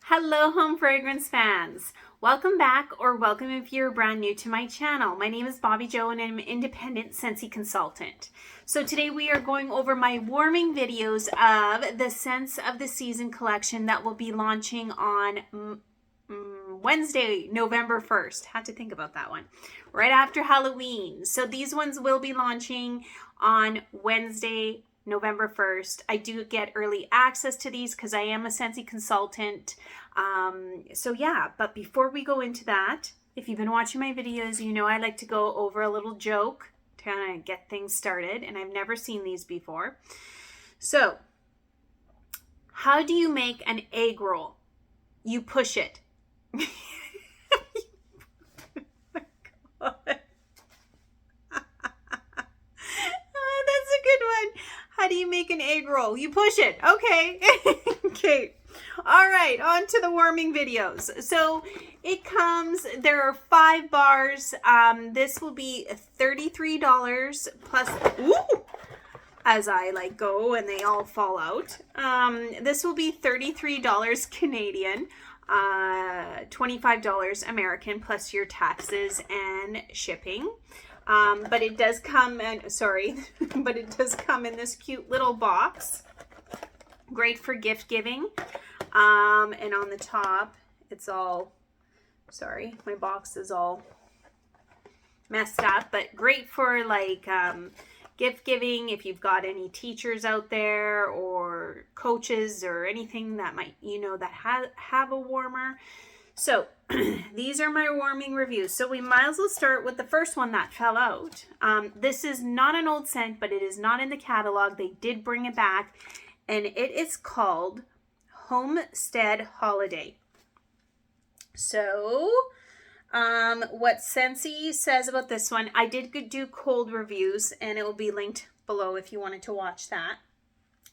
Hello, home fragrance fans. Welcome back, or welcome if you're brand new to my channel. My name is Bobbie-Jo and I'm an independent Scentsy consultant. So today we are going over my warming videos of the Scents of the Season collection that will be launching on Wednesday, November 1st. Had to think about that one. Right after Halloween. So these ones will be launching on Wednesday, November 1st. I do get early access to these because I am a Scentsy consultant. So yeah, but before we go into that, if you've been watching my videos, you know I like to go over a little joke to kind of get things started, and I've never seen these before. So, how do you make an egg roll? You push it. Oh, that's a good one. How do you make an egg roll? You push it. Okay. Okay. All right. On to the warming videos. So it comes, there are 5 bars. This will be $33 plus, ooh, as I like go and they all fall out. This will be $33 Canadian. $25 American plus your taxes and shipping. But it does come in, but it does come in this cute little box. Great for gift giving. And on the top, it's all, sorry, my box is all messed up, but great for like gift giving if you've got any teachers out there or coaches or anything that might, that have a warmer. So these are my warming reviews. So we might as well start with the first one that fell out. This is not an old scent, but it is not in the catalog. They did bring it back, and it is called Homestead Holiday. So what Scentsy says about this one, I did do cold reviews, and it will be linked below if you wanted to watch that.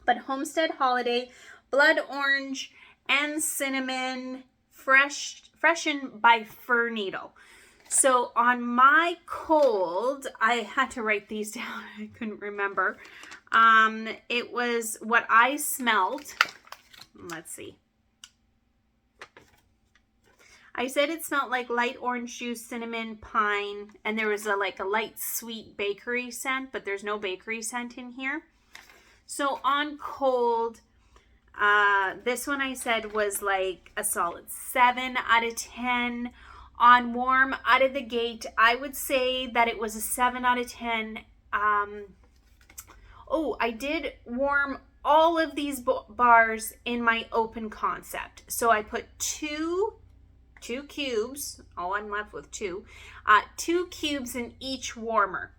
But Homestead Holiday, blood orange and cinnamon, freshened by fir needle. So on my cold, I had to write these down. I couldn't remember. It was what I smelled. Let's see. I said it smelled like light orange juice, cinnamon, pine, and there was a light sweet bakery scent, but there's no bakery scent in here. So on cold, this one I said was like a solid 7 out of 10. On warm, out of the gate, I would say that it was a 7 out of 10. I did warm all of these bars in my open concept. So I put two cubes, I'm left with 2 cubes in each warmer.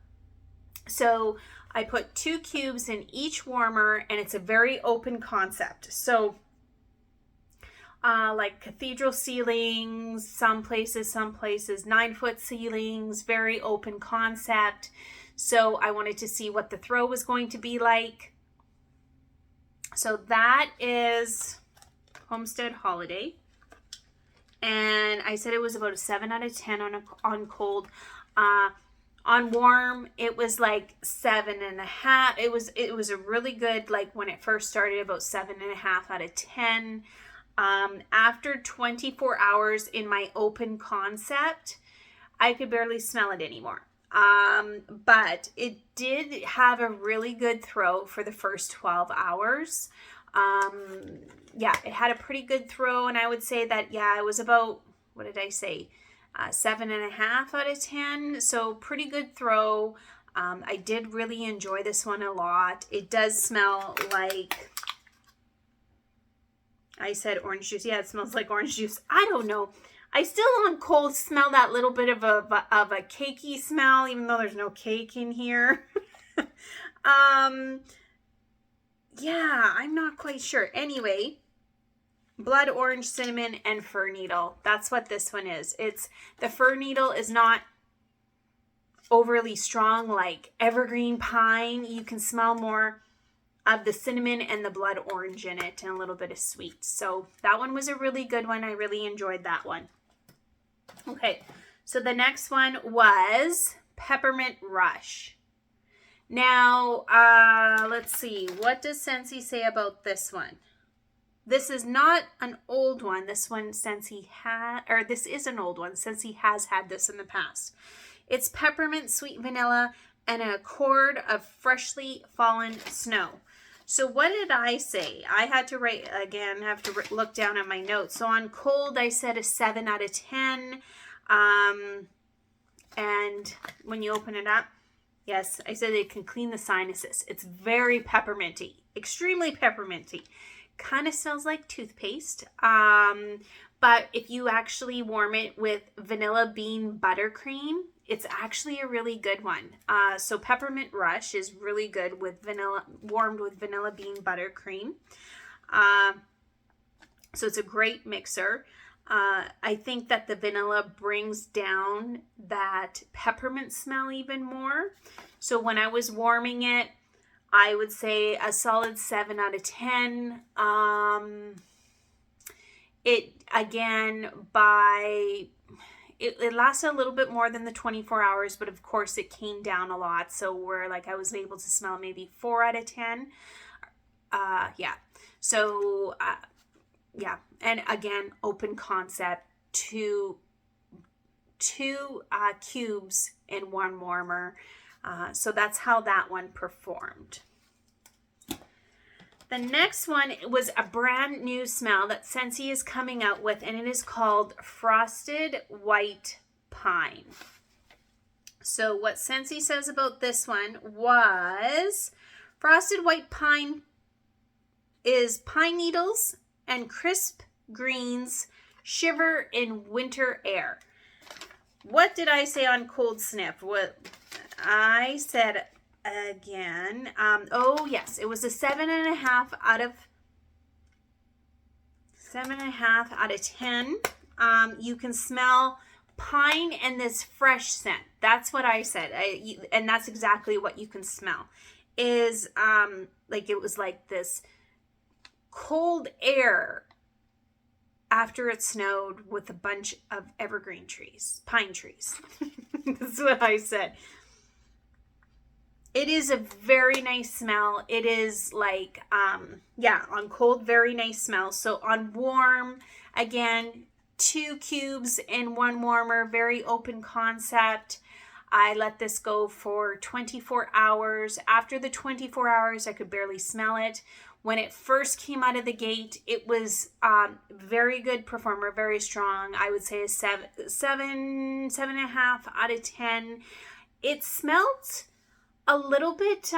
So I put 2 cubes in each warmer, and it's a very open concept. So like cathedral ceilings, some places 9-foot ceilings, very open concept. So I wanted to see what the throw was going to be like. So that is Homestead Holiday. And I said it was about a 7 out of 10 on cold. On warm, it was like 7.5. It was a really good, like when it first started, about 7.5 out of 10. After 24 hours in my open concept, I could barely smell it anymore. But it did have a really good throw for the first 12 hours. Yeah, it had a pretty good throw, and I would say that, it was about, what did I say? 7.5 out of 10. So pretty good throw. I did really enjoy this one a lot. It does smell like, I said orange juice. Yeah, it smells like orange juice. I don't know. I still on cold smell that little bit of a cakey smell, even though there's no cake in here. Yeah, I'm not quite sure. Anyway, blood orange, cinnamon, and fir needle. That's what this one is. The fir needle is not overly strong like evergreen pine. You can smell more of the cinnamon and the blood orange in it, and a little bit of sweet. So that one was a really good one. I really enjoyed that one. Okay, so the next one was Peppermint Rush. Now, let's see. What does Scentsy say about this one? This is not an old one. This one, Scentsy had, or this is an old one. Scentsy has had this in the past. It's peppermint, sweet vanilla, and an accord of freshly fallen snow. So what did I say? I had to write, again, have to look down at my notes. So on cold, I said a 7 out of 10. And when you open it up, yes, I said it can clean the sinuses. It's very pepperminty, extremely pepperminty. Kind of smells like toothpaste. But if you actually warm it with vanilla bean buttercream, it's actually a really good one. So Peppermint Rush is really good with vanilla, warmed with vanilla bean buttercream. So it's a great mixer. I think that the vanilla brings down that peppermint smell even more. So when I was warming it, I would say a solid 7 out of 10. It, again, it lasted a little bit more than the 24 hours, but of course it came down a lot. So where like I was able to smell maybe 4 out of 10. Yeah. So, yeah. And again, open concept, two cubes in one warmer. So that's how that one performed. The next one was a brand new smell that Scentsy is coming out with, and it is called Frosted White Pine. So what Scentsy says about this one was Frosted White Pine is pine needles and crisp greens shiver in winter air. What did I say on cold sniff? What I said again, oh yes, it was a 7.5 out of 10. You can smell pine and this fresh scent. That's what I said. And that's exactly what you can smell. Is like it was like this cold air after it snowed with a bunch of evergreen trees, pine trees. That's what I said. It is a very nice smell. It is like, yeah, on cold, very nice smell. So on warm, again, 2 cubes in one warmer, very open concept. I let this go for 24 hours. After the 24 hours, I could barely smell it. When it first came out of the gate, it was very good performer, very strong. I would say a 7.5 out of 10. It smelled a little bit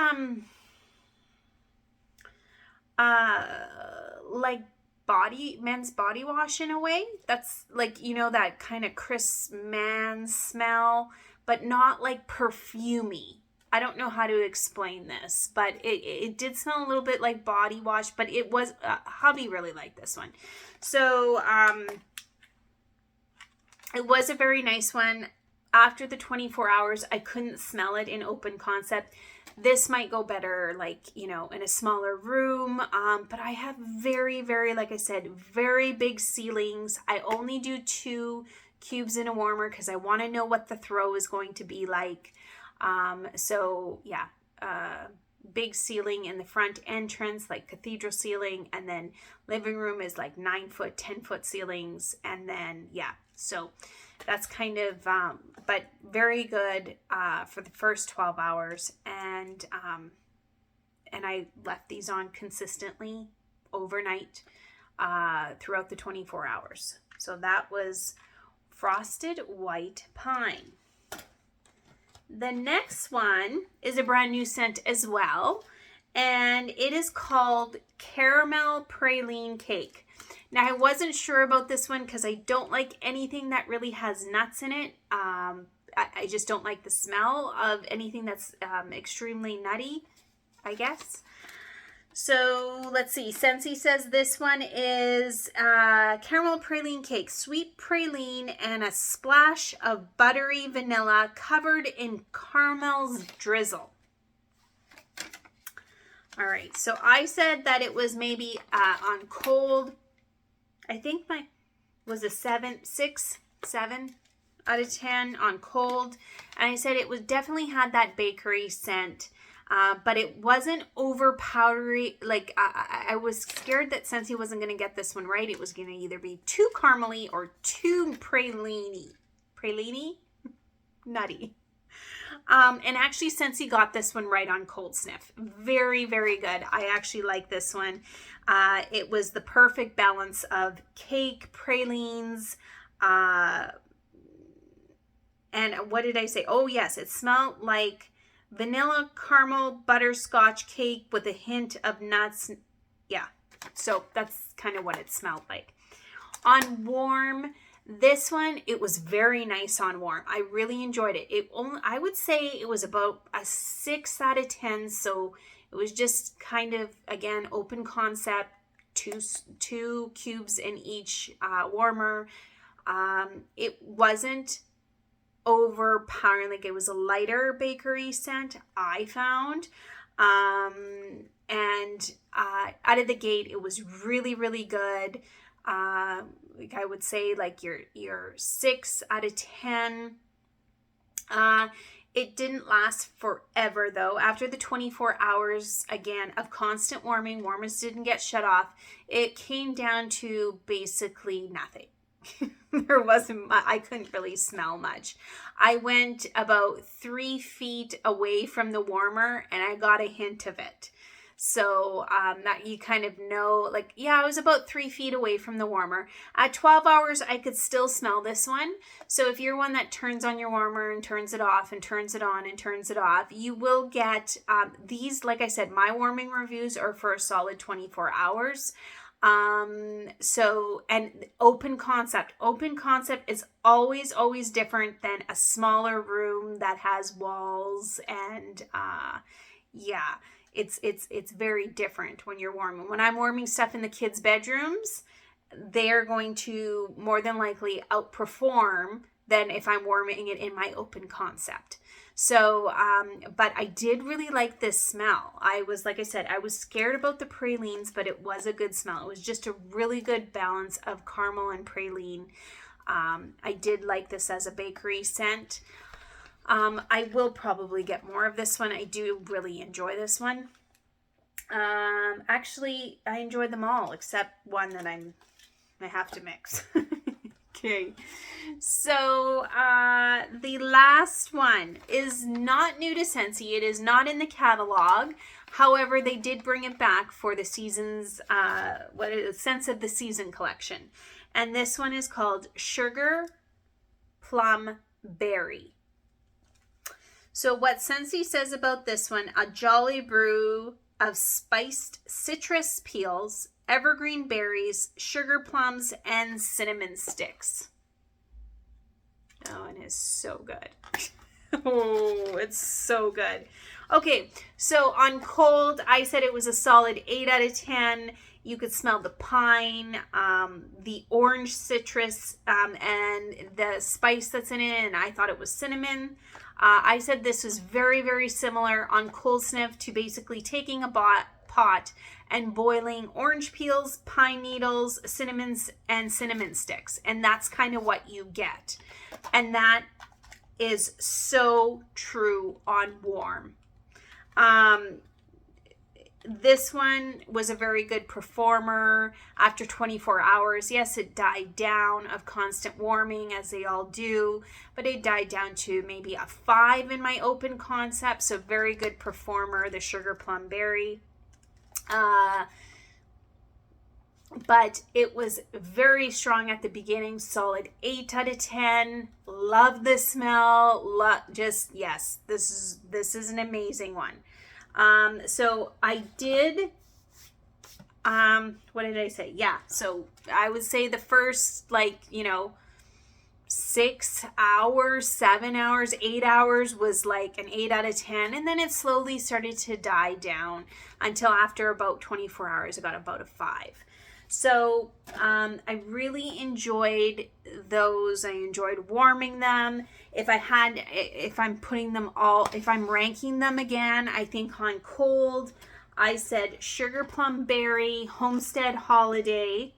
like men's body wash in a way. That's like, you know, that kind of crisp man smell, but not like perfumey. I don't know how to explain this, but it did smell a little bit like body wash, but it was, hubby really liked this one. So it was a very nice one. After the 24 hours, I couldn't smell it in open concept. This might go better, like, you know, in a smaller room. But I have very, very, like I said, very big ceilings. I only do 2 cubes in a warmer because I want to know what the throw is going to be like. So yeah, big ceiling in the front entrance, like cathedral ceiling, and then living room is like 9-foot, 10-foot ceilings. And then, yeah, so that's kind of, but very good, for the first 12 hours. And I left these on consistently overnight, throughout the 24 hours. So that was Frosted White Pine. The next one is a brand new scent as well, and it is called Caramel Praline Cake. Now, I wasn't sure about this one because I don't like anything that really has nuts in it. I just don't like the smell of anything that's extremely nutty, I guess. So let's see. Scentsy says this one is caramel praline cake, sweet praline, and a splash of buttery vanilla covered in caramel's drizzle. All right. So I said that it was maybe on cold. I think my was a 7 out of 10 on cold. And I said it was definitely had that bakery scent. but it wasn't over powdery. Like I was scared that Scentsy wasn't going to get this one right. It was going to either be too caramely or too praline, nutty. And actually Scentsy got this one right on cold sniff. Very, very good. I actually like this one. It was the perfect balance of cake, pralines, and what did I say? Oh yes, it smelled like vanilla, caramel, butterscotch cake with a hint of nuts. Yeah, so that's kind of what it smelled like. On warm, this one, it was very nice on warm. I really enjoyed it. I would say it was about a 6 out of 10. So it was just kind of, again, open concept, two cubes in each warmer. It wasn't overpowering. Like, it was a lighter bakery scent, I found. And out of the gate, it was really, really good. Like I would say, like your 6 out of 10. It didn't last forever though. After the 24 hours again of constant warming, warmers didn't get shut off. It came down to basically nothing. There wasn't, I couldn't really smell much. I went about 3 feet away from the warmer and I got a hint of it. So that you kind of know, like, yeah, I was about 3 feet away from the warmer. At 12 hours, I could still smell this one. So if you're one that turns on your warmer and turns it off and turns it on and turns it off, you will get these, like I said, my warming reviews are for a solid 24 hours. So, and open concept is always different than a smaller room that has walls and, yeah. It's very different when you're warming. When I'm warming stuff in the kids' bedrooms, they're going to more than likely outperform than if I'm warming it in my open concept. So, but I did really like this smell. Like I said, I was scared about the pralines, but it was a good smell. It was just a really good balance of caramel and praline. I did like this as a bakery scent. I will probably get more of this one. I do really enjoy this one. Actually, I enjoyed them all except one that I have to mix. Okay. So, the last one is not new to Scentsy. It is not in the catalog. However, they did bring it back for the season's, Scents of the Season collection. And this one is called Sugar Plum Berry. So what Scentsy says about this one, a jolly brew of spiced citrus peels, evergreen berries, sugar plums, and cinnamon sticks. Oh, and it's so good. Oh, it's so good. Okay, so on cold, I said it was a solid 8 out of 10. You could smell the pine, the orange citrus, and the spice that's in it, and I thought it was cinnamon. I said this was very, very similar on cold sniff to basically taking a pot and boiling orange peels, pine needles, cinnamons, and cinnamon sticks. And that's kind of what you get. And that is so true on warm. This one was a very good performer after 24 hours. Yes, it died down of constant warming as they all do, but it died down to maybe a 5 in my open concept. So very good performer, the Sugar Plum Berry. But it was very strong at the beginning, solid 8 out of 10. Love the smell. Yes, this is an amazing one. So I did, what did I say? Yeah. So I would say the first, 6 hours, 7 hours, 8 hours was like an 8 out of 10. And then it slowly started to die down until after about 24 hours, I got about a 5. So, I really enjoyed those. I enjoyed warming them. If I'm ranking them again, I think on cold, I said Sugar Plum Berry, Homestead Holiday.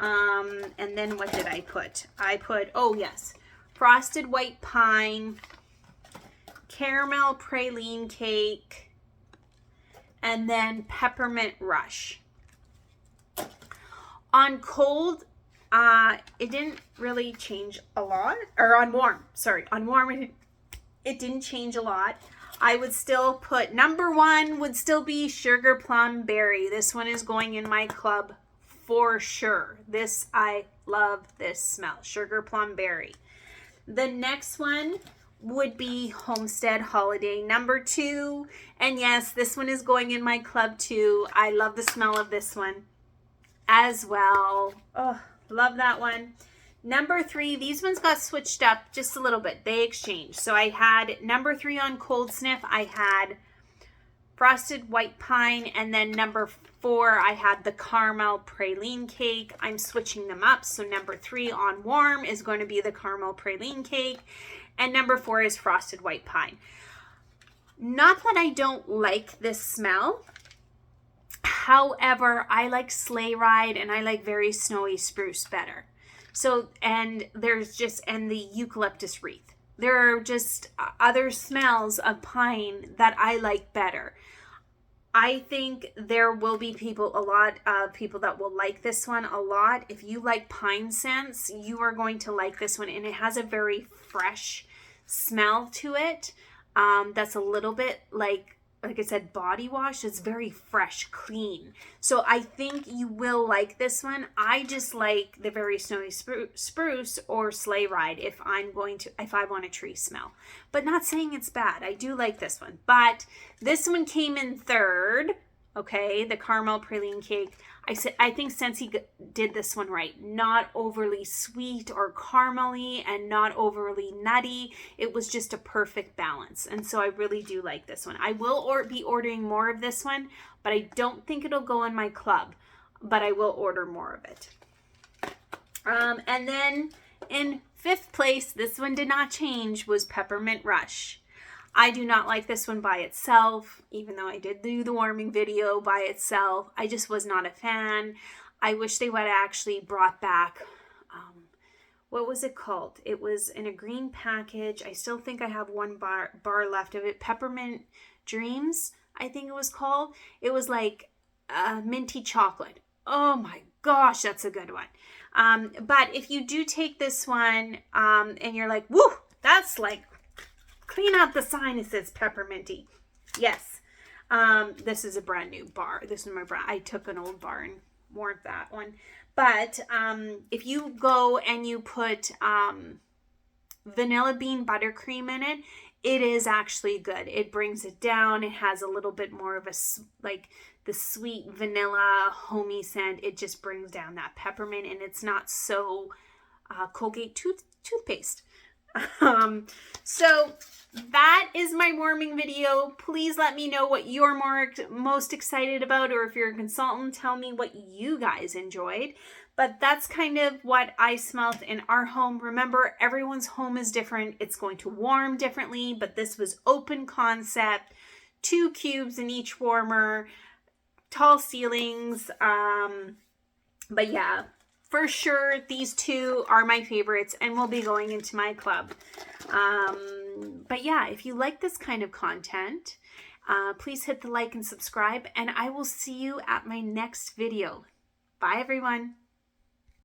And then what did I put? Frosted White Pine, caramel praline cake, and then peppermint rush. On cold, it didn't really change a lot, or on warm, sorry, on warm it didn't change a lot. I would still put, number one would still be sugar plum berry. This one is going in my club for sure. This, I love this smell, sugar plum berry. The next one would be Homestead Holiday number 2. And yes, this one is going in my club too. I love the smell of this one as well. Oh, love that one. Number 3, these ones got switched up just a little bit. They exchanged. So I had number 3 on Cold Sniff. I had Frosted White Pine. And then number 4, I had the Caramel Praline Cake. I'm switching them up. So number 3 on Warm is going to be the Caramel Praline Cake. And number 4 is Frosted White Pine. Not that I don't like this smell. However, I like Sleigh Ride and I like Very Snowy Spruce better. So, and there's just, and the Eucalyptus Wreath. There are just other smells of pine that I like better. I think there will be people, a lot of people that will like this one a lot. If you like pine scents, you are going to like this one. And it has a very fresh smell to it. That's a little bit like I said, body wash. It's very fresh, clean. So I think you will like this one. I just like the Very Snowy Spruce or Sleigh Ride if I want a tree smell. But not saying it's bad. I do like this one. But this one came in third. Okay, the Caramel Praline Cake. I think Scentsy did this one right. Not overly sweet or caramely and not overly nutty. It was just a perfect balance. And so I really do like this one. I will be ordering more of this one, but I don't think it'll go in my club. But I will order more of it. And then in 5th place, this one did not change, was Peppermint Rush. I do not like this one by itself, even though I did do the warming video by itself. I just was not a fan. I wish they would have actually brought back, what was it called? It was in a green package. I still think I have one bar left of it. Peppermint Dreams, I think it was called. It was like minty chocolate. Oh my gosh, that's a good one. But if you do take this one and you're like, woo, that's like, clean out the sign, it says pepperminty. Yes. This is a brand new bar. This is my brand. I took an old bar and warmed that one. But if you go and you put vanilla bean buttercream in it, it is actually good. It brings it down. It has a little bit more of a, like the sweet vanilla homey scent. It just brings down that peppermint and it's not so Colgate toothpaste. So that is my warming video. Please let me know what you're most excited about, or if you're a consultant, tell me what you guys enjoyed. But that's kind of what I smelled in our home. Remember, everyone's home is different. It's going to warm differently, but this was open concept, 2 cubes in each warmer, tall ceilings. But yeah, for sure, these 2 are my favorites and will be going into my club. But yeah, if you like this kind of content, please hit the like and subscribe, and I will see you at my next video. Bye, everyone.